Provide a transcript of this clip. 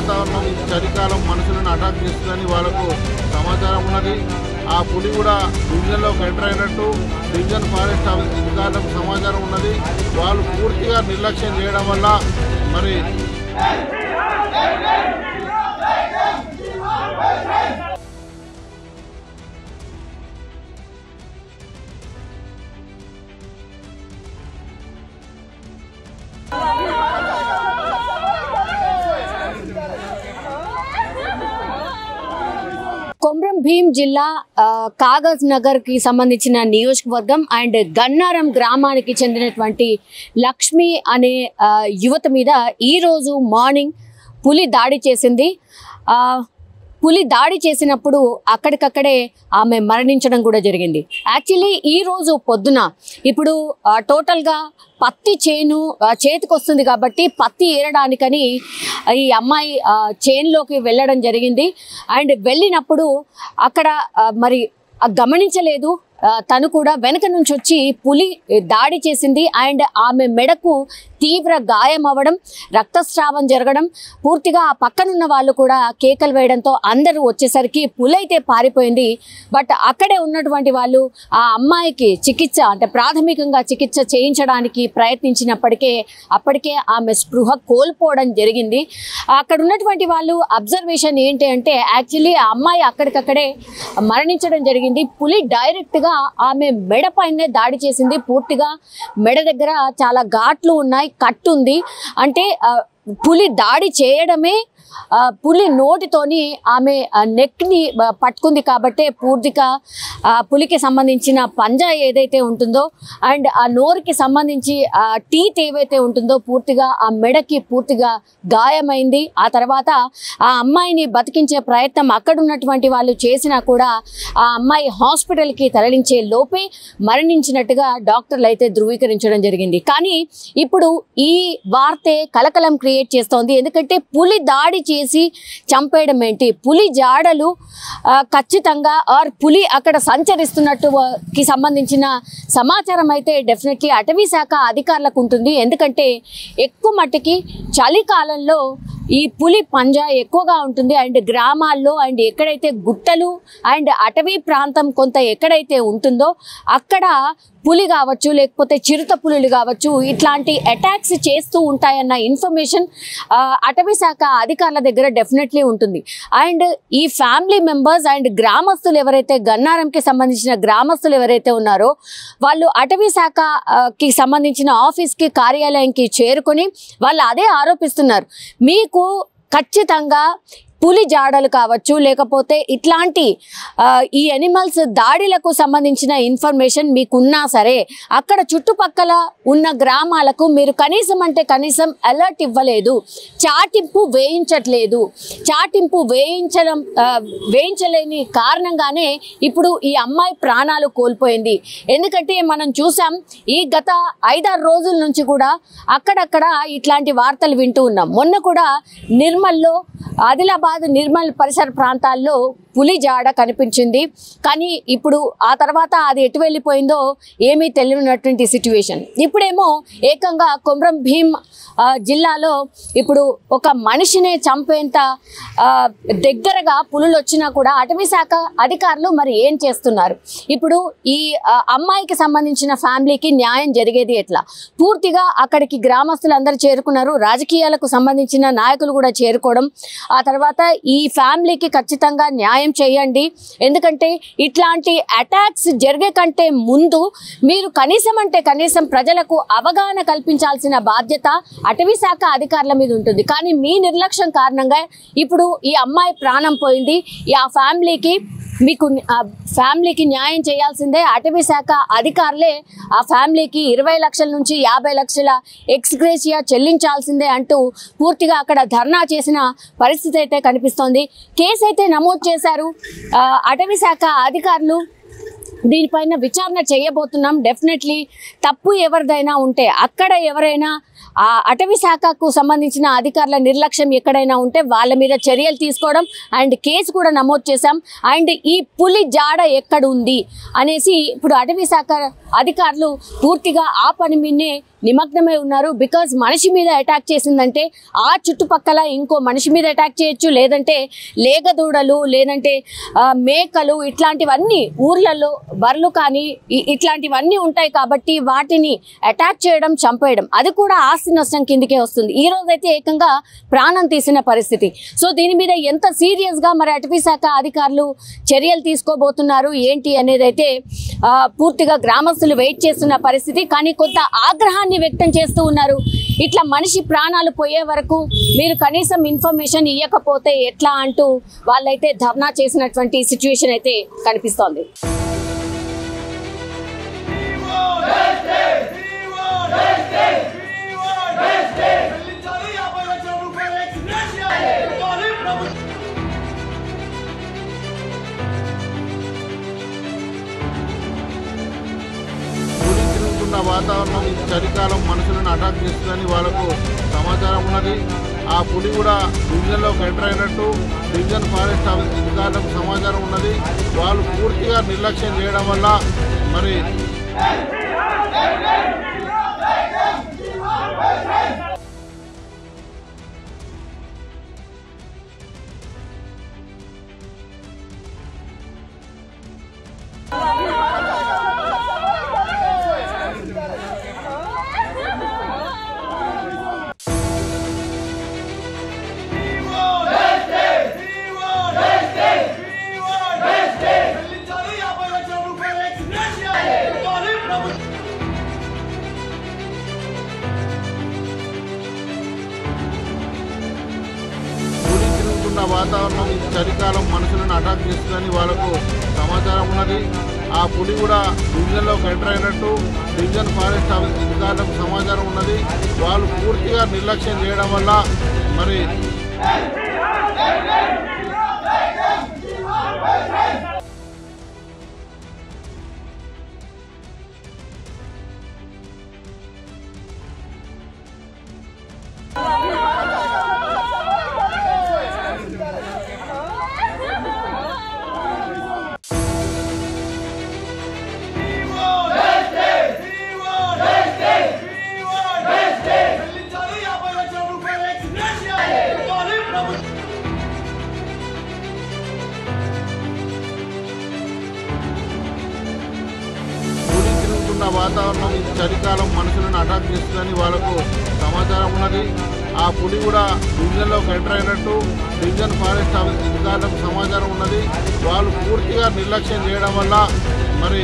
వాతావరణం చలికాలం మనుషులను అటాక్ చేస్తుందని వాళ్ళకు సమాచారం ఉన్నది. ఆ పులి కూడా డివిజన్లోకి ఎంటర్ అయినట్టు డివిజన్ ఫారెస్ట్ అధికారులకు సమాచారం ఉన్నది. వాళ్ళు పూర్తిగా నిర్లక్ష్యం చేయడం వల్ల మరి కొమ్రం భీం జిల్లా కాగజ్ నగర్ కి సంబంధించిన నియోజకవర్గం అండ్ గన్నారం గ్రామానికి చెందినటువంటి లక్ష్మి అనే యువత మీద ఈ రోజు మార్నింగ్ పులి దాడి చేసింది. పులి దాడి చేసినప్పుడు అక్కడికక్కడే ఆమె మరణించడం కూడా జరిగింది. యాక్చువల్లీ ఈ రోజు పొద్దున ఇప్పుడు టోటల్గా పత్తి చేతికి వస్తుంది కాబట్టి పత్తి ఏరడానికని ఈ అమ్మాయి చేనులోకి వెళ్ళడం జరిగింది. అండ్ వెళ్ళినప్పుడు అక్కడ మరి గమనించలేదు. తను కూడా వెనక నుంచి వచ్చి పులి దాడి చేసింది. అండ్ ఆమె మెడకు తీవ్ర గాయం అవ్వడం, రక్తస్రావం జరగడం, పూర్తిగా ఆ పక్కనున్న వాళ్ళు కూడా కేకలు వేయడంతో అందరూ వచ్చేసరికి పులి అయితే పారిపోయింది. బట్ అక్కడే ఉన్నటువంటి వాళ్ళు ఆ అమ్మాయికి చికిత్స అంటే ప్రాథమికంగా చికిత్స చేయించడానికి అప్పటికే ఆమె స్పృహ కోల్పోవడం జరిగింది. అక్కడ ఉన్నటువంటి వాళ్ళు అబ్జర్వేషన్ ఏంటి అంటే యాక్చువల్లీ ఆ అమ్మాయి అక్కడికక్కడే మరణించడం జరిగింది. పులి డైరెక్ట్గా ఆమె మెడ పైనే దాడి చేసింది. పూర్తిగా మెడ దగ్గర చాలా ఘాట్లు ఉన్నాయి, కట్టు ఉంది. అంటే పులి దాడి చేయడమే పులి నోటితోని ఆమె నెక్ని పట్టుకుంది కాబట్టి పూర్తిగా పులికి సంబంధించిన పంజా ఏదైతే ఉంటుందో అండ్ ఆ నోరుకి సంబంధించి ఆ టీత్ ఏవైతే ఉంటుందో పూర్తిగా ఆ మెడకి పూర్తిగా గాయమైంది. ఆ తర్వాత ఆ అమ్మాయిని బతికించే ప్రయత్నం అక్కడ ఉన్నటువంటి వాళ్ళు చేసినా కూడా ఆ అమ్మాయి హాస్పిటల్కి తరలించే లోపే మరణించినట్టుగా డాక్టర్లు అయితే ధృవీకరించడం జరిగింది. కానీ ఇప్పుడు ఈ వార్తే కలకలం క్రియేట్ చేస్తోంది. ఎందుకంటే పులి దాడి చేసి చంపేయడం ఏంటి, పులి జాడలు ఖచ్చితంగా పులి అక్కడ సంచరిస్తున్నట్టుకి సంబంధించిన సమాచారం అయితే డెఫినెట్లీ అటవీ శాఖ అధికారులకు ఉంటుంది. ఎందుకంటే ఎక్కువ మట్టికి చలికాలంలో ఈ పులి పంజా ఎక్కువగా ఉంటుంది. అండ్ గ్రామాల్లో అండ్ ఎక్కడైతే గుట్టలు అండ్ అటవీ ప్రాంతం కొంత ఎక్కడైతే ఉంటుందో అక్కడ పులి కావచ్చు లేకపోతే చిరుత పులులు కావచ్చు ఇట్లాంటి అటాక్స్ చేస్తూ ఉంటాయన్న ఇన్ఫర్మేషన్ అటవీ శాఖ అధికారుల దగ్గర డెఫినెట్లీ ఉంటుంది. అండ్ ఈ ఫ్యామిలీ మెంబర్స్ అండ్ గ్రామస్తులు ఎవరైతే గన్నారంకి సంబంధించిన గ్రామస్తులు ఎవరైతే ఉన్నారో వాళ్ళు అటవీ శాఖకి సంబంధించిన ఆఫీస్కి కార్యాలయంకి చేరుకొని వాళ్ళు అదే ఆరోపిస్తున్నారు. మీకు ఖచ్చితంగా పులి జాడలు కావచ్చు లేకపోతే ఇట్లాంటి ఈ ఎనిమల్స్ దాడిలకు సంబంధించిన ఇన్ఫర్మేషన్ మీకున్నా సరే అక్కడ చుట్టుపక్కల ఉన్న గ్రామాలకు మీరు కనీసం అలర్ట్ ఇవ్వలేదు, చాటింపు వేయించట్లేదు. చాటింపు వేయించలేని కారణంగానే ఇప్పుడు ఈ అమ్మాయి ప్రాణాలు కోల్పోయింది. ఎందుకంటే మనం చూసాం ఈ గత 5-6 రోజుల నుంచి కూడా అక్కడక్కడ ఇట్లాంటి వార్తలు వింటూ ఉన్నాం. మొన్న కూడా నిర్మల్లో ఆదిలాబాద్ నిర్మల్ పరిసర ప్రాంతాల్లో పులి జాడ కనిపించింది. కానీ ఇప్పుడు ఆ తర్వాత అది ఎటు వెళ్ళిపోయిందో ఏమీ తెలియనటువంటి సిచ్యువేషన్. ఇప్పుడేమో ఏకంగా కొమ్రం భీం జిల్లాలో ఇప్పుడు ఒక మనిషినే చంపేంత దగ్గరగా పులులు వచ్చినా కూడా అటవీ శాఖ అధికారులు మరి ఏం చేస్తున్నారు? ఇప్పుడు ఈ అమ్మాయికి సంబంధించిన ఫ్యామిలీకి న్యాయం జరిగేది ఎట్లా? పూర్తిగా అక్కడికి గ్రామస్తులందరూ చేరుకున్నారు, రాజకీయాలకు సంబంధించిన నాయకులు కూడా చేరుకోవడం. ఆ తర్వాత ఈ ఫ్యామిలీకి ఖచ్చితంగా న్యాయం చేయండి. ఎందుకంటే ఇట్లాంటి అటాక్స్ జరిగే కంటే ముందు మీరు కనీసం ప్రజలకు అవగాహన కల్పించాల్సిన బాధ్యత అటవీ శాఖ అధికారుల మీద ఉంటుంది. కానీ మీ నిర్లక్ష్యం కారణంగా ఇప్పుడు ఈ అమ్మాయి ప్రాణం పోయింది. ఆ ఫ్యామిలీకి న్యాయం చేయాల్సిందే అటవీ శాఖ అధికారులే. ఆ ఫ్యామిలీకి 20 లక్షల నుంచి 50 లక్షల ఎక్స్గ్రేషియా చెల్లించాల్సిందే అంటూ పూర్తిగా అక్కడ ధర్నా చేసిన పరిస్థితి అయితే కనిపిస్తోంది. కేసు అయితే నమోదు చేశారు అటవీ శాఖ అధికారులు. దీనిపైన విచారణ చేయబోతున్నాం. డెఫినెట్లీ తప్పు ఎవరిదైనా ఉంటే, అక్కడ ఎవరైనా ఆ అటవీ శాఖకు సంబంధించిన అధికారుల నిర్లక్ష్యం ఎక్కడైనా ఉంటే వాళ్ళ మీద చర్యలు తీసుకోవడం అండ్ కేసు కూడా నమోదు చేశాం. అండ్ ఈ పులి జాడ ఎక్కడ ఉంది అనేసి ఇప్పుడు అటవీ శాఖ అధికారులు పూర్తిగా ఆ పని మీదనే నిమగ్నమై ఉన్నారు. బికాజ్ మనిషి మీద అటాక్ చేసిందంటే ఆ చుట్టుపక్కల ఇంకో మనిషి మీద అటాక్ చేయొచ్చు, లేదంటే లేగదూడలు, లేదంటే మేకలు, ఇట్లాంటివన్నీ ఊర్లలో బర్రెలు కానీ ఇట్లాంటివన్నీ ఉంటాయి. కాబట్టి వాటిని అటాక్ చేయడం, చంపేయడం అది కూడా ఆస్తి నష్టం కిందకే వస్తుంది. ఈ రోజైతే ఏకంగా ప్రాణం తీసిన పరిస్థితి. సో దీని మీద ఎంత సీరియస్గా మరి అటవీ శాఖ అధికారులు చర్యలు తీసుకోబోతున్నారు ఏంటి అనేది అయితే పూర్తిగా గ్రామస్తులు వెయిట్ చేస్తున్న పరిస్థితి. కానీ కొంత ఆగ్రహాన్ని వ్యక్తం చేస్తూ ఉన్నారు. ఇట్లా మనిషి ప్రాణాలు పోయే వరకు మీరు కనీసం ఇన్ఫర్మేషన్ ఇవ్వకపోతే ఎట్లా అంటూ వాళ్ళైతే ధర్నా చేసినటువంటి సిచ్యువేషన్ అయితే కనిపిస్తోంది. వాతావరణం చలికాలం మనుషులను అటాక్ చేస్తుందని వాళ్ళకు సమాచారం ఉన్నది. ఆ పులి కూడా డివిజన్లోకి ఎంటర్ అయినట్టు డివిజన్ ఫారెస్ట్ అధికారులకు సమాచారం ఉన్నది. వాళ్ళు పూర్తిగా నిర్లక్ష్యం చేయడం వల్ల మరి వాతావరణం చలికాలం మనుషులను అటాక్ చేస్తుందని వాళ్ళకు సమాచారం ఉన్నది. ఆ పులి కూడా డివిజన్లోకి ఎంటర్ అయినట్టు డివిజన్ ఫారెస్ట్ అధికారులకు సమాచారం ఉన్నది. వాళ్ళు పూర్తిగా నిర్లక్ష్యం చేయడం వల్ల మరి వాతావరణం చలికాలం మనుషులను అటాక్ చేస్తుందని వాళ్ళకు సమాచారం ఉన్నది. ఆ పులి కూడా డివిజన్లోకి ఎంటర్ అయినట్టు డివిజన్ ఫారెస్ట్ అధికారులకు సమాచారం ఉన్నది. వాళ్ళు పూర్తిగా నిర్లక్ష్యం చేయడం వల్ల మరి